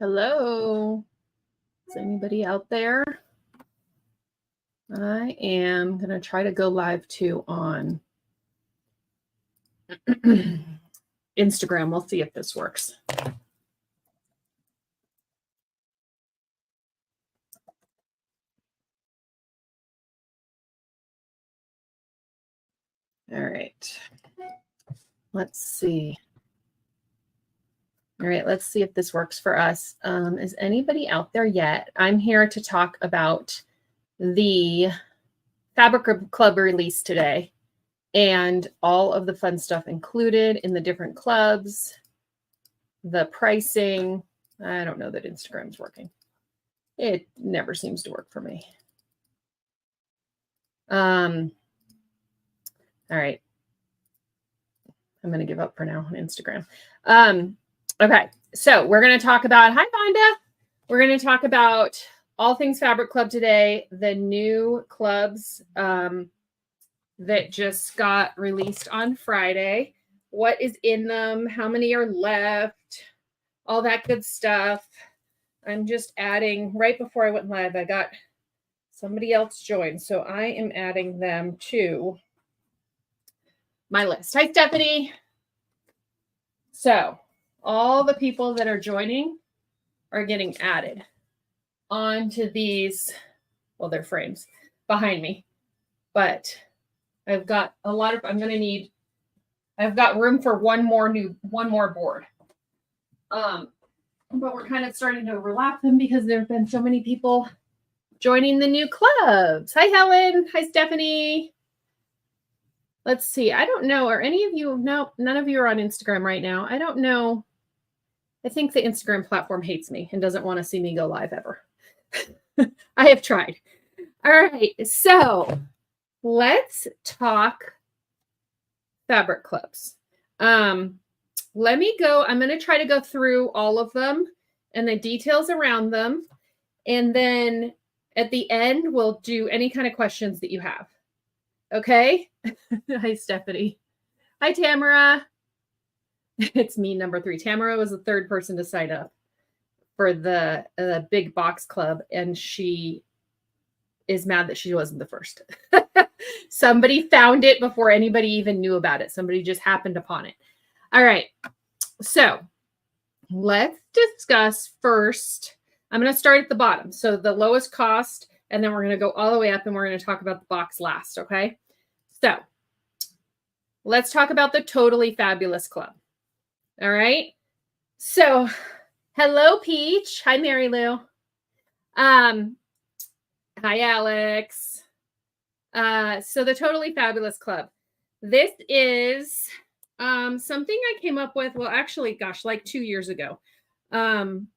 Hello. Is anybody out there? I am going to try to go live too on Instagram. We'll see if this works. All right. Let's see. All right, let's see if this works for us. Is anybody out there yet? I'm here to talk about the Fabric Club release today and all of the fun stuff included in the different clubs, the pricing. I don't know that Instagram's working. It never seems to work for me. All right. I'm going to give up for now on Instagram. Okay, so we're going to talk about, hi, Fonda. We're going to talk about all things Fabric Club today, the new clubs that just got released on Friday, what is in them, how many are left, all that good stuff. I'm just adding, right before I went live, I got somebody else joined, so I am adding them to my list. Hi, Stephanie. So all the people that are joining are getting added onto these, well, they're frames behind me, but I've got a lot of, I've got room for one more board. But we're kind of starting to overlap them because there have been so many people joining the new clubs. Hi, Helen. Hi, Stephanie. Let's see. I don't know. Are any of you, no, none of you are on Instagram right now. I don't know. I think the Instagram platform hates me and doesn't want to see me go live ever. I have tried. All right. So let's talk fabric clubs. Let me go. I'm going to try to go through all of them and the details around them. And then at the end, we'll do any kind of questions that you have. Okay. Hi, Stephanie. Hi, Tamara. It's me, number 3. Tamara was the third person to sign up for the big box club, and she is mad that she wasn't the first. Somebody found it before anybody even knew about it. Somebody just happened upon it. All right. So let's discuss first. I'm going to start at the bottom. So the lowest cost, and then we're going to go all the way up, and we're going to talk about the box last. Okay. So let's talk about the Totally Fabulous Club. All right. So hello, Peach. Hi, Mary Lou. Hi, Alex. So the Totally Fabulous Club. This is something I came up with, well, actually, gosh, like 2 years ago. And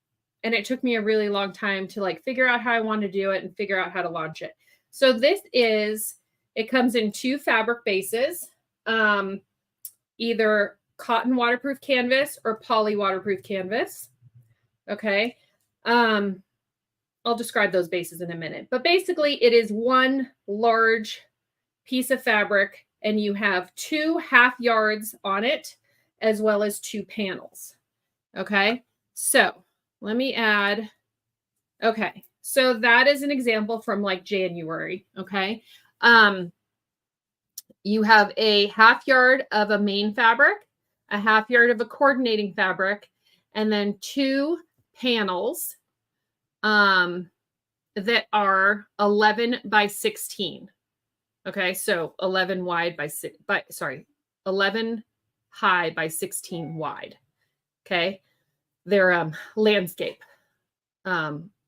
it took me a really long time to like figure out how I want to do it and figure out how to launch it. So this is, it comes in 2 fabric bases, either cotton waterproof canvas or poly waterproof canvas. Okay. I'll describe those bases in a minute, but basically it is one large piece of fabric and you have 2 half yards on it as well as 2 panels. Okay. So let me add. Okay. So that is an example from like January. Okay. You have a half yard of a main fabric, a half yard of a coordinating fabric, and then 2 panels that are 11 by 16. Okay, so 11 wide by 11 high by 16 wide. Okay, they're landscape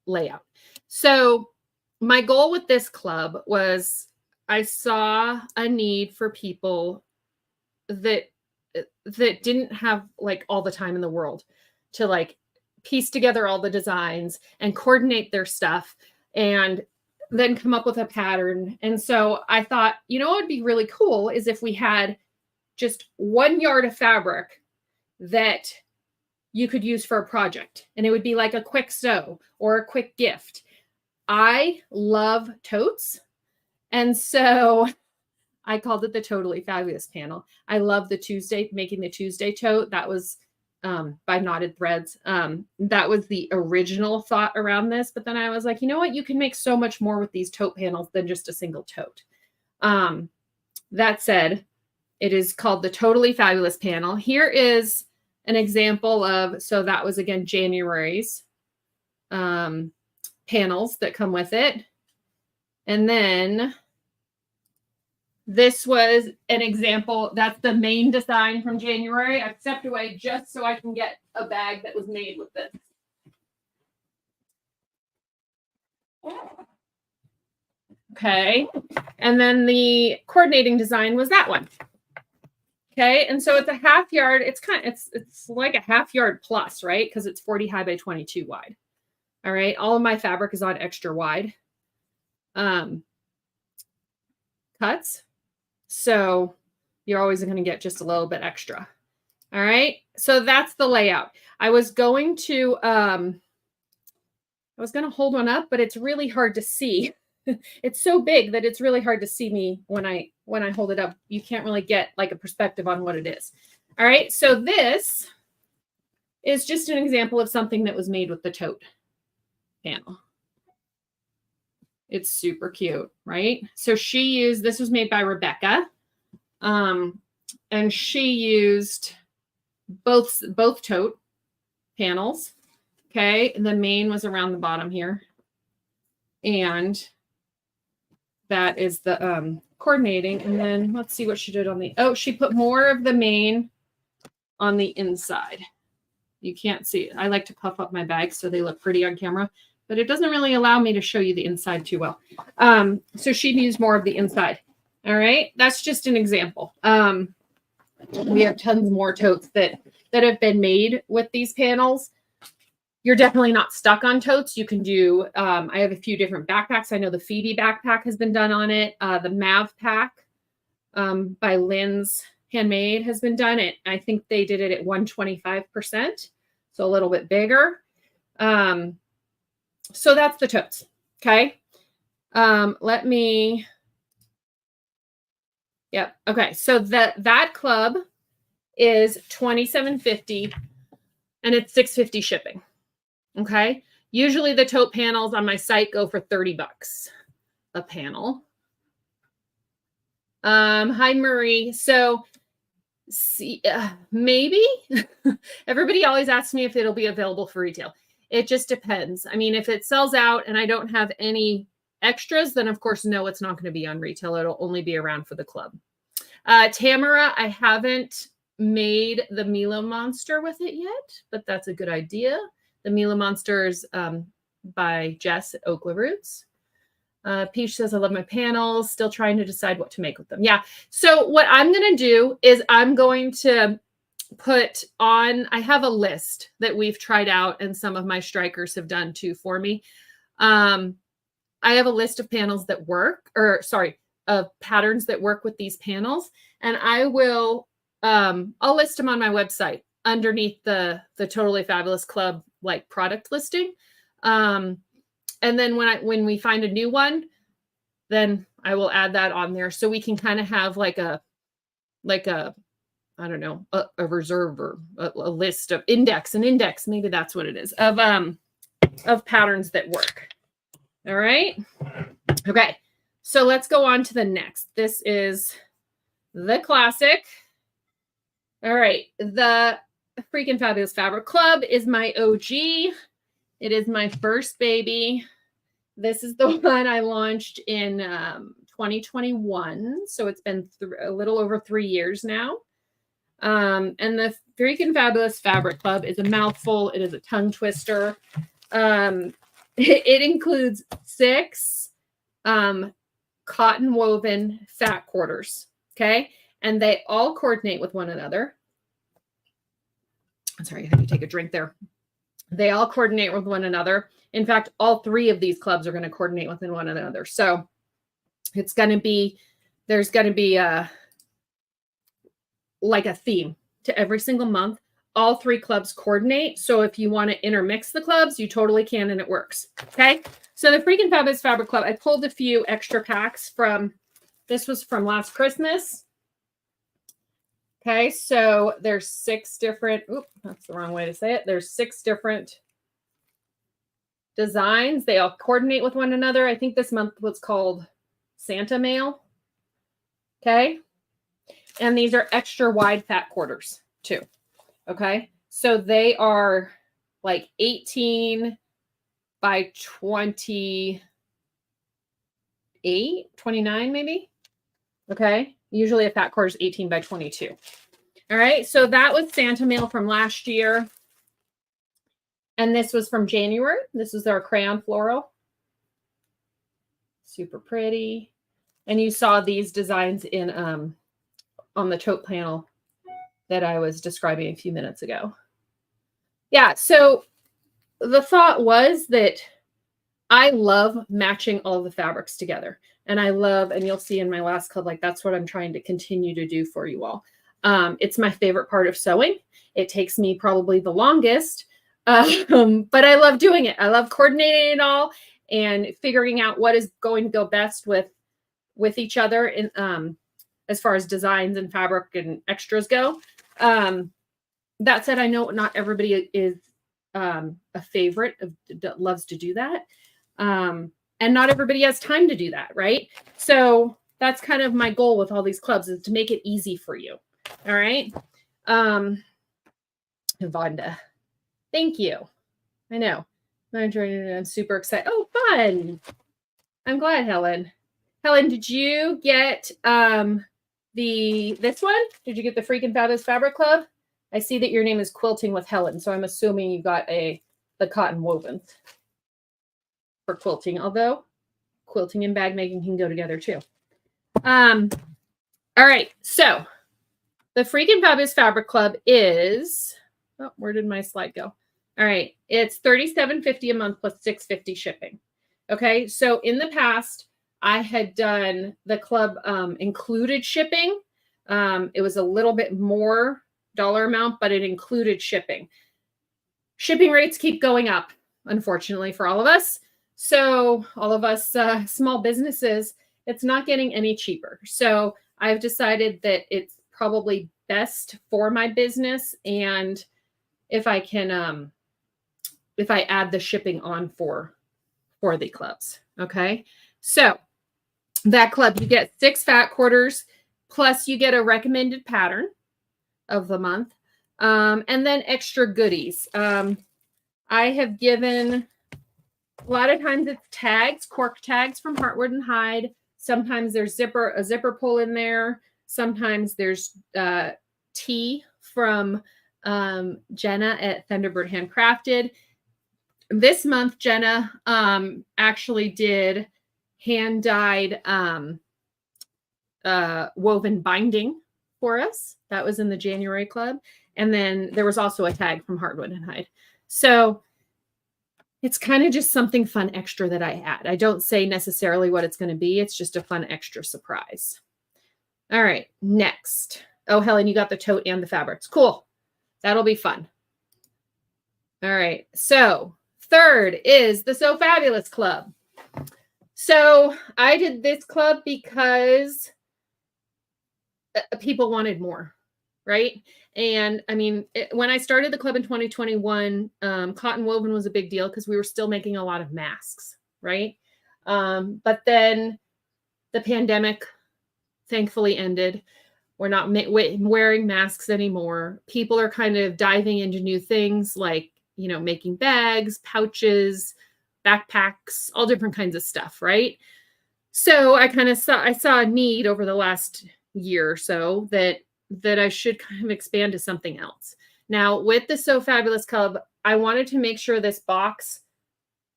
layout. So my goal with this club was I saw a need for people that didn't have like all the time in the world to like piece together all the designs and coordinate their stuff and then come up with a pattern. And so I thought, you know, what would be really cool is if we had just 1 yard of fabric that you could use for a project, and it would be like a quick sew or a quick gift. I love totes. And so I called it the Totally Fabulous panel. I love the Tuesday, making the Tuesday tote. That was by Knotted Threads. That was the original thought around this, but then I was like, you know what? You can make so much more with these tote panels than just a single tote. That said, it is called the Totally Fabulous panel. Here is an example of, so that was again January's panels that come with it. And then this was an example. That's the main design from January. I've stepped away just so I can get a bag that was made with this. Okay. And then the coordinating design was that one. Okay. And so it's a half yard. It's like a half yard plus, right? Because it's 40 high by 22 wide. All right. All of my fabric is on extra wide cuts. So you're always going to get just a little bit extra. All right. So that's the layout. I was going to hold one up, but it's really hard to see. It's so big that it's really hard to see me when I hold it up. You can't really get like a perspective on what it is. All right. So this is just an example of something that was made with the tote panel. It's super cute, right? So this was made by Rebecca. And she used both tote panels. Okay. And the main was around the bottom here. And that is the coordinating. And then let's see what she did on she put more of the main on the inside. You can't see it. I like to puff up my bags so they look pretty on camera, but it doesn't really allow me to show you the inside too well. So she used more of the inside. All right. That's just an example. We have tons more totes that have been made with these panels. You're definitely not stuck on totes. You can do, I have a few different backpacks. I know the Phoebe backpack has been done on it. The Mav pack by Lynn's Handmade has been done. I think they did it at 125%. So a little bit bigger. So that's the totes. Okay. Yep. Okay. So that club is $27.50 and it's $6.50 shipping. Okay. Usually the tote panels on my site go for $30 a panel. Hi, Marie. So maybe everybody always asks me if it'll be available for retail. It just depends. I mean, if it sells out and I don't have any extras, then of course, no, it's not going to be on retail. It'll only be around for the club. Tamara, I haven't made the Mila Monster with it yet, but that's a good idea. The Mila Monster is by Jess at Oakla Roots. Peach says, I love my panels, still trying to decide what to make with them. Yeah. So what I'm going to do is I'm going to put on, I have a list that we've tried out and some of my strikers have done too for me. I have a list of panels that work, of patterns that work with these panels. And I will, I'll list them on my website underneath the Totally Fabulous Club, like product listing. And then when we find a new one, then I will add that on there. So we can kind of have like a, I don't know, a reserve or a list of index. Maybe that's what it is, of patterns that work. All right. Okay. So let's go on to the next. This is the classic. All right. The Freaking Fabulous Fabric Club is my OG. It is my first baby. This is the one I launched in 2021. So it's been a little over 3 years now. And the Freaking Fabulous Fabric Club is a mouthful. It is a tongue twister. It includes 6 cotton woven fat quarters. Okay. And they all coordinate with one another. I'm sorry, I had to take a drink there. They all coordinate with one another. In fact, all 3 of these clubs are going to coordinate with one another. So it's going to be, there's going to be like a theme to every single month. All 3 clubs coordinate. So if you want to intermix the clubs, you totally can, and it works. Okay. So the Freaking Fabulous Fabric Club, I pulled a few extra packs from, this was from last Christmas. Okay, so there's 6 different, that's the wrong way to say it. There's 6 different designs. They all coordinate with one another. I think this month was called Santa Mail. Okay. And these are extra wide fat quarters too. Okay. So they are like 18 by 28, 29 maybe. Okay. Usually a fat quarter is 18 by 22. All right. So that was Santa Mail from last year. And this was from January. This is our crayon floral. Super pretty. And you saw these designs in on the tote panel that I was describing a few minutes ago. Yeah, so the thought was that I love matching all the fabrics together. And I love, and you'll see in my last club, like that's what I'm trying to continue to do for you all. It's my favorite part of sewing. It takes me probably the longest, but I love doing it. I love coordinating it all and figuring out what is going to go best with each other in as far as designs and fabric and extras go. That said, I know not everybody is a favorite that loves to do that. And not everybody has time to do that, right? So that's kind of my goal with all these clubs, is to make it easy for you. All right. Vonda, thank you. I know. I'm super excited. Oh, fun. I'm glad, Helen. Helen, did you get this one? Did you get the Freakin' Fabulous Fabric Club? I see that your name is Quilting with Helen, so I'm assuming you got the cotton wovens for quilting, although quilting and bag making can go together too. All right, so the Freakin' Fabulous Fabric Club is, oh, where did my slide go? All right, it's $37.50 a month plus $6.50 shipping. Okay, so in the past, I had done the club included shipping. It was a little bit more dollar amount, but it included shipping. Shipping rates keep going up, unfortunately, for all of us. So all of us small businesses, it's not getting any cheaper. So I've decided that it's probably best for my business. And if I can, if I add the shipping on for the clubs. Okay. So that club, you get 6 fat quarters, plus you get a recommended pattern of the month, and then extra goodies. I have given, a lot of times it's tags, cork tags from Heartwood and Hide. Sometimes there's a zipper pull in there. Sometimes there's tea from Jenna at Thunderbird Handcrafted. This month, Jenna actually did hand-dyed woven binding for us. That was in the January club. And then there was also a tag from Heartwood and Hide. So it's kind of just something fun extra that I add. I don't say necessarily what it's going to be. It's just a fun extra surprise. All right, next. Oh, Helen, you got the tote and the fabrics. Cool. That'll be fun. All right, so third is the So Fabulous Club. So I did this club because people wanted more, right? And I mean, when I started the club in 2021, cotton woven was a big deal because we were still making a lot of masks, right? But then the pandemic thankfully ended. We're not wearing masks anymore. People are kind of diving into new things like, you know, making bags, pouches, backpacks, all different kinds of stuff, right? So I saw a need over the last year or so that I should kind of expand to something else. Now, with the So Fabulous Club, I wanted to make sure this box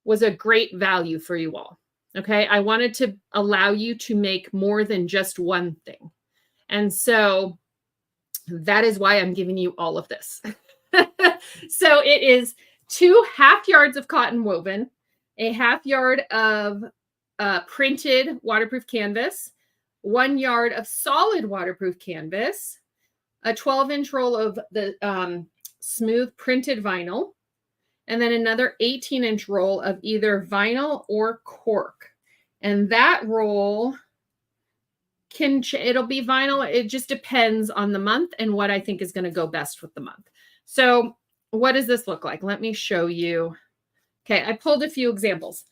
was a great value for you all. Okay, I wanted to allow you to make more than just one thing. And so that is why I'm giving you all of this. So it is 2 half yards of cotton woven, a half yard of printed waterproof canvas, 1 yard of solid waterproof canvas, a 12-inch roll of the smooth printed vinyl, and then another 18-inch roll of either vinyl or cork. And that roll it'll be vinyl. It just depends on the month and what I think is going to go best with the month. So what does this look like? Let me show you. Okay, I pulled a few examples.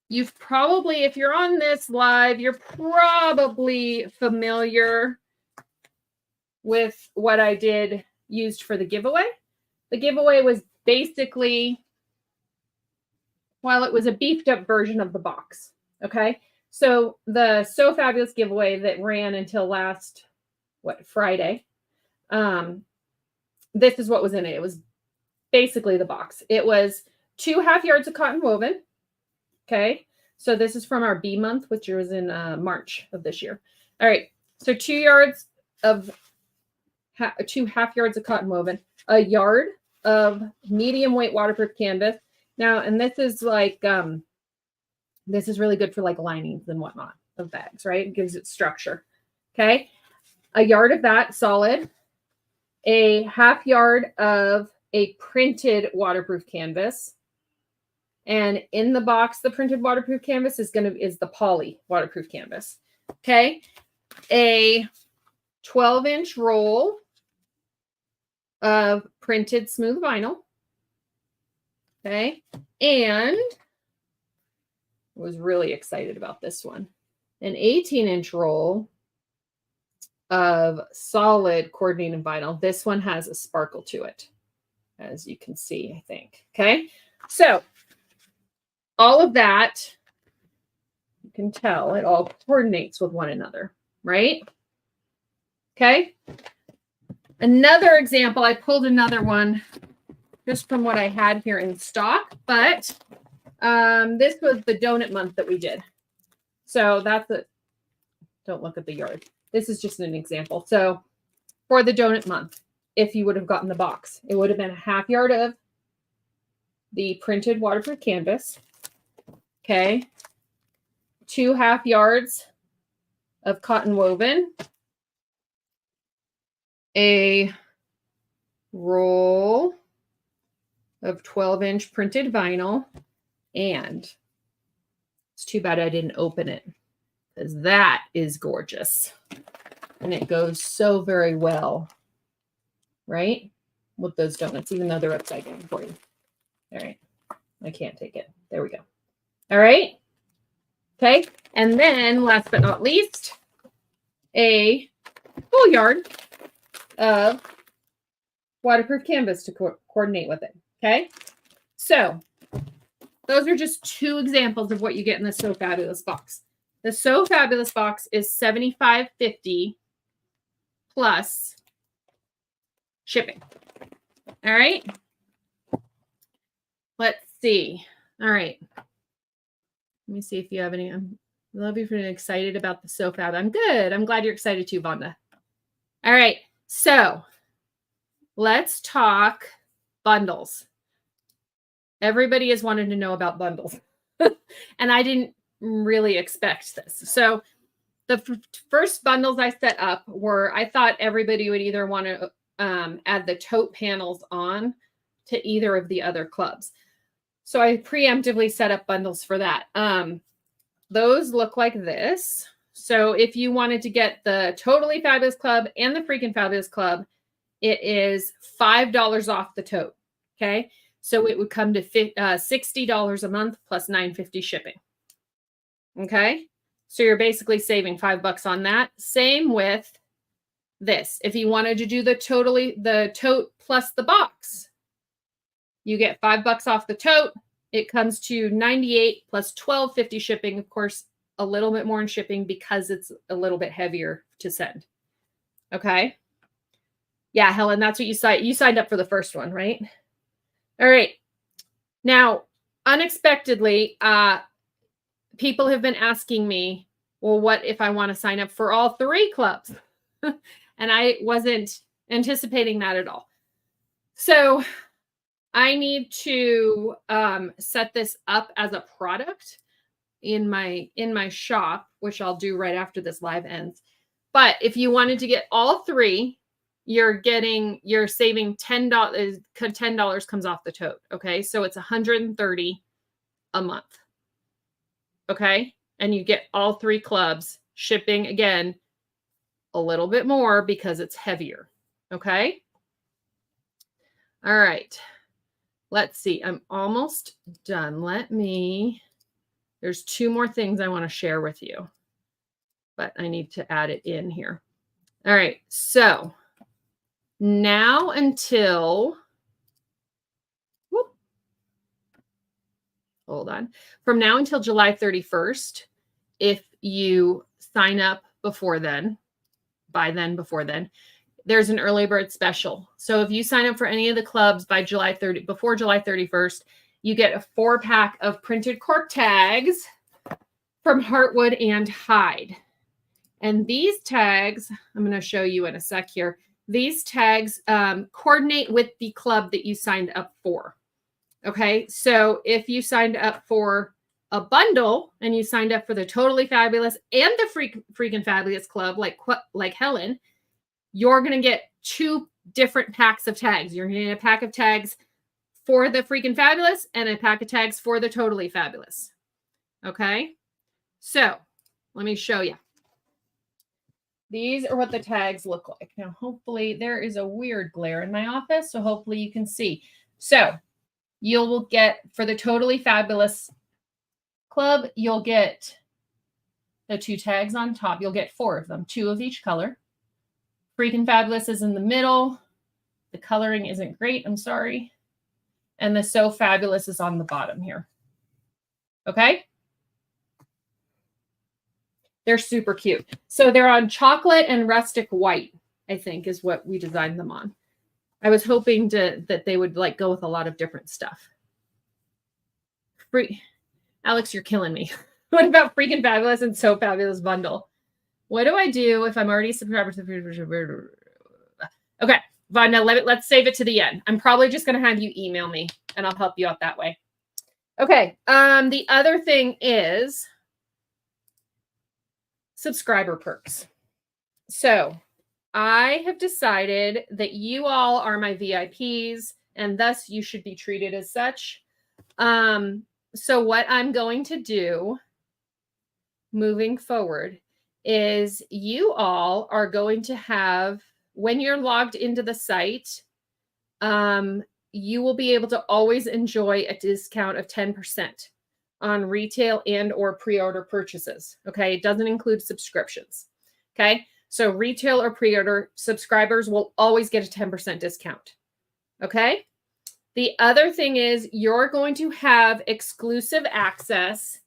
You've probably, if you're on this live, you're probably familiar with what I used for the giveaway. The giveaway was basically, well, it was a beefed up version of the box. Okay. So the So Fabulous giveaway that ran until last, Friday. This is what was in it. It was basically the box. It was 2.5 yards of cotton woven. Okay. So this is from our B month, which was in March of this year. All right. So 2 yards of 2.5 yards of cotton woven, a yard of medium weight waterproof canvas. Now, and this is like, this is really good for like linings and whatnot of bags, right? It gives it structure. Okay. A yard of that solid, a 1/2 yard of a printed waterproof canvas. And in the box, the printed waterproof canvas is the poly waterproof canvas. Okay. A 12-inch roll of printed smooth vinyl. Okay. And I was really excited about this one. An 18-inch roll of solid coordinating vinyl. This one has a sparkle to it, as you can see, I think. Okay. So all of that, you can tell it all coordinates with one another, right? Okay. Another example, I pulled another one just from what I had here in stock, but this was the donut month that we did. So that's it. Don't look at the yard. This is just an example. So for the donut month, if you would have gotten the box, it would have been a 1/2 yard of the printed waterproof canvas. Okay. 2.5 yards of cotton woven, a roll of 12-inch printed vinyl, and it's too bad I didn't open it because that is gorgeous. And it goes so very well, right? With those donuts, even though they're upside down for you. All right. I can't take it. There we go. All right. Okay. And then last but not least, a full yard of waterproof canvas to coordinate with it. Okay. So those are just 2 examples of what you get in the So Fabulous box. The So Fabulous box is $75.50 plus shipping. All right. Let's see. All right. Let me see if you have any. I love you for being excited about the So Fab. I'm good. I'm glad you're excited too, Vonda. All right. So let's talk bundles. Everybody is wanting to know about bundles. And I didn't really expect this. So the first bundles I set up were, I thought everybody would either want to add the tote panels on to either of the other clubs. So I preemptively set up bundles for that. Those look like this. So if you wanted to get the Totally Fabulous Club and the Freaking Fabulous Club, it is $5 off the tote. Okay. So it would come to $60 a month plus $9.50 shipping. Okay. So you're basically saving $5 on that. Same with this. If you wanted to do the tote plus the box, you get $5 off the tote. It comes to $98 plus $12.50 shipping. Of course, a little bit more in shipping because it's a little bit heavier to send. Okay. Yeah, Helen, that's what you signed up for the first one, right? All right. Now, unexpectedly, people have been asking me, well, what if I want to sign up for all 3 clubs? And I wasn't anticipating that at all. So I need to set this up as a product in my shop, which I'll do right after this live ends. But if you wanted to get all 3, you're saving $10. $10 comes off the tote. Okay. So it's $130 a month. Okay. And you get all 3 clubs Shipping, again, a little bit more because it's heavier. Okay. All right. Let's see. I'm almost done. There's 2 more things I want to share with you, but I need to add it in here. All right. So now until, hold on. From now until July 31st, if you sign up before then, before then, there's an early bird special. So if you sign up for any of the clubs by before July 31st, you get a 4-pack of printed cork tags from Heartwood and Hyde. And these tags, I'm going to show you in a sec here. These tags coordinate with the club that you signed up for. Okay, so if you signed up for a bundle and you signed up for the Totally Fabulous and the Freaking Fabulous Club, like Helen, you're going to get 2 different packs of tags. You're going to get a pack of tags for the Freaking Fabulous and a pack of tags for the Totally Fabulous. Okay, so let me show you. These are what the tags look like. Now, hopefully, there is a weird glare in my office, so hopefully you can see. So you will get, for the Totally Fabulous Club, you'll get the 2 tags on top. You'll get 4 of them, 2 of each color. Freaking Fabulous is in the middle. The coloring isn't great, I'm sorry. And the So Fabulous is on the bottom here. Okay? They're super cute. So they're on chocolate and rustic white, I think, is what we designed them on. I was hoping that they would like go with a lot of different stuff. Alex, you're killing me. What about Freaking Fabulous and So Fabulous bundle? What do I do if I'm already subscribed to the... Okay, Vanda, let's save it to the end. I'm probably just going to have you email me, and I'll help you out that way. Okay, the other thing is subscriber perks. So I have decided that you all are my VIPs, and thus you should be treated as such. So what I'm going to do moving forward is you all are going to have, when you're logged into the site, you will be able to always enjoy a discount of 10% on retail and or pre-order purchases. Okay, it doesn't include subscriptions. Okay, so retail or pre-order subscribers will always get a 10% discount. Okay, the other thing is you're going to have exclusive access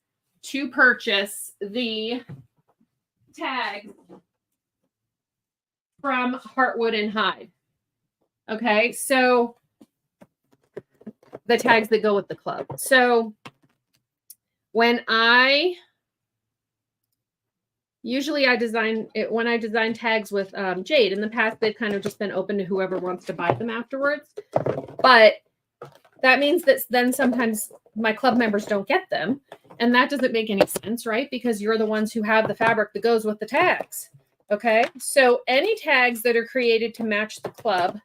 to purchase the tags from Heartwood and Hyde. Okay, so the tags that go with the club. So usually I design it when I design tags with Jade. In the past, they've kind of just been open to whoever wants to buy them afterwards. But that means that then sometimes my club members don't get them. And that doesn't make any sense, right? Because you're the ones who have the fabric that goes with the tags. Okay, so any tags that are created to match the club,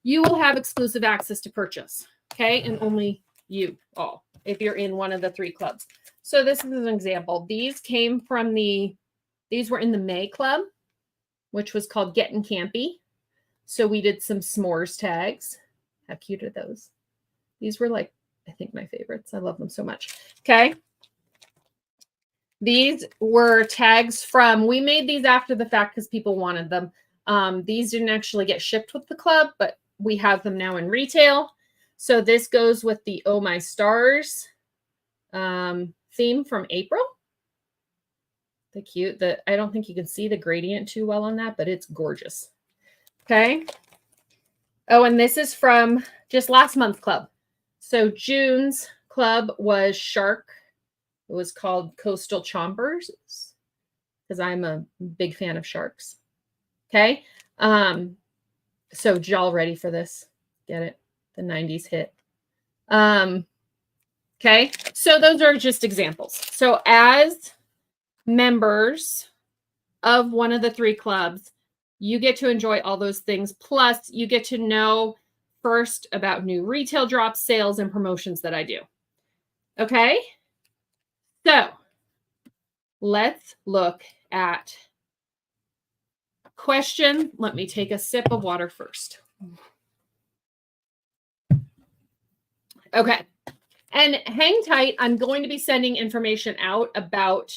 you will have exclusive access to purchase. Okay, and only you all, if you're in one of the 3 clubs. So this is an example. These were in the May club, which was called Getting Campy. So we did some s'mores tags. How cute are those? These were like, I think, my favorites. I love them so much. Okay. These were tags we made these after the fact because people wanted them. These didn't actually get shipped with the club, but we have them now in retail. So this goes with the Oh My Stars theme from April. The cute. I don't think you can see the gradient too well on that, but it's gorgeous. Okay. Oh, and this is from just last month's club. So June's club was Shark. It was called Coastal Chompers because I'm a big fan of sharks. Okay. So y'all ready for this? Get it? The 90s hit. Okay. So those are just examples. So as members of one of the 3 clubs, you get to enjoy all those things. Plus, you get to know first about new retail drops, sales, and promotions that I do. Okay? So let's look at question. Let me take a sip of water first. Okay. And hang tight. I'm going to be sending information out about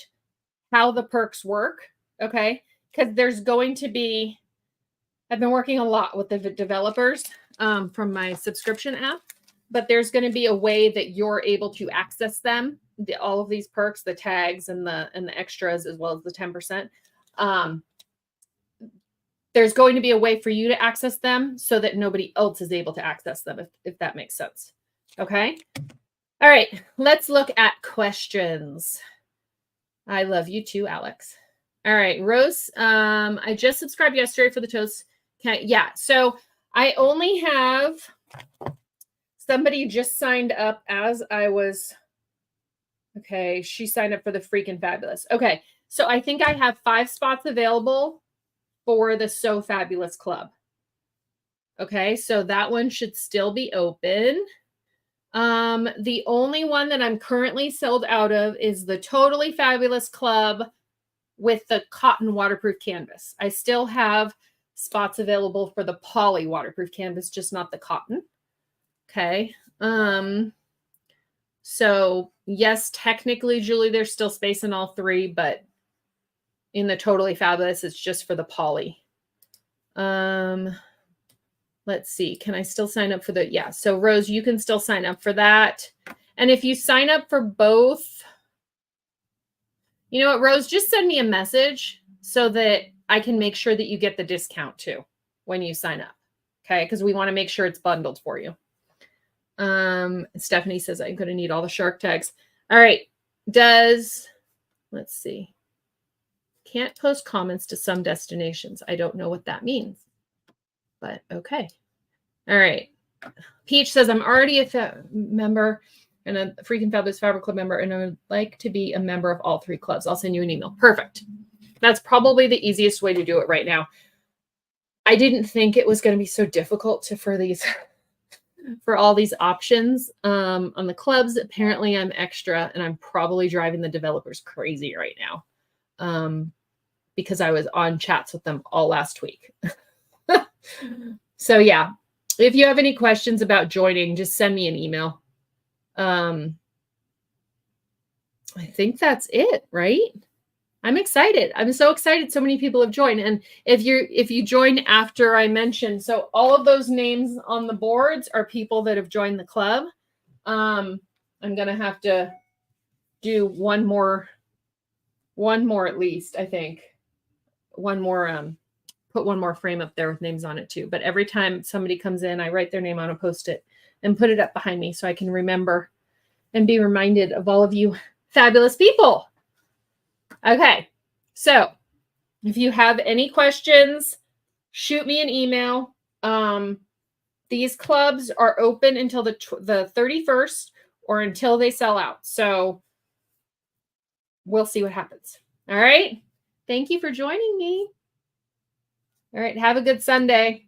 how the perks work. Okay. Because there's going to be, I've been working a lot with the developers from my subscription app, but there's going to be a way that you're able to access them, all of these perks, the tags and the extras, as well as the 10%. There's going to be a way for you to access them so that nobody else is able to access them, if that makes sense. Okay. All right. Let's look at questions. I love you too, Alex. All right, Rose. I just subscribed yesterday for the toast. Yeah. So I only have somebody just signed up as I was. Okay. She signed up for the Freaking Fabulous. Okay. So I think I have 5 spots available for the So Fabulous Club. Okay. So that one should still be open. The only one that I'm currently sold out of is the Totally Fabulous Club with the cotton waterproof canvas. I still have spots available for the poly waterproof canvas, just not the cotton. Okay. So yes, technically, Julie, there's still space in all 3, but in the Totally Fabulous, it's just for the poly. Let's see. Can I still sign up for the, yeah. So Rose, you can still sign up for that. And if you sign up for both, you know what, Rose, just send me a message so that I can make sure that you get the discount too when you sign up. Okay. Because we want to make sure it's bundled for you. Stephanie says I'm going to need all the shark tags. All right. Let's see. Can't post comments to some destinations. I don't know what that means, but okay. All right. Peach says I'm already a member and a Freaking Fabulous Fabric Club member, and I would like to be a member of all 3 clubs. I'll send you an email. Perfect. That's probably the easiest way to do it right now. I didn't think it was going to be so difficult for all these options on the clubs. Apparently I'm extra, and I'm probably driving the developers crazy right now because I was on chats with them all last week. So yeah, if you have any questions about joining, just send me an email. I think that's it, right? I'm excited. I'm so excited. So many people have joined. And if you join after I mentioned, so all of those names on the boards are people that have joined the club. I'm going to have to do one more at least, I think. One more, put one more frame up there with names on it too. But every time somebody comes in, I write their name on a Post-it and put it up behind me so I can remember and be reminded of all of you fabulous people. Okay. So if you have any questions, shoot me an email. These clubs are open until the 31st or until they sell out. So we'll see what happens. All right. Thank you for joining me. All right. Have a good Sunday.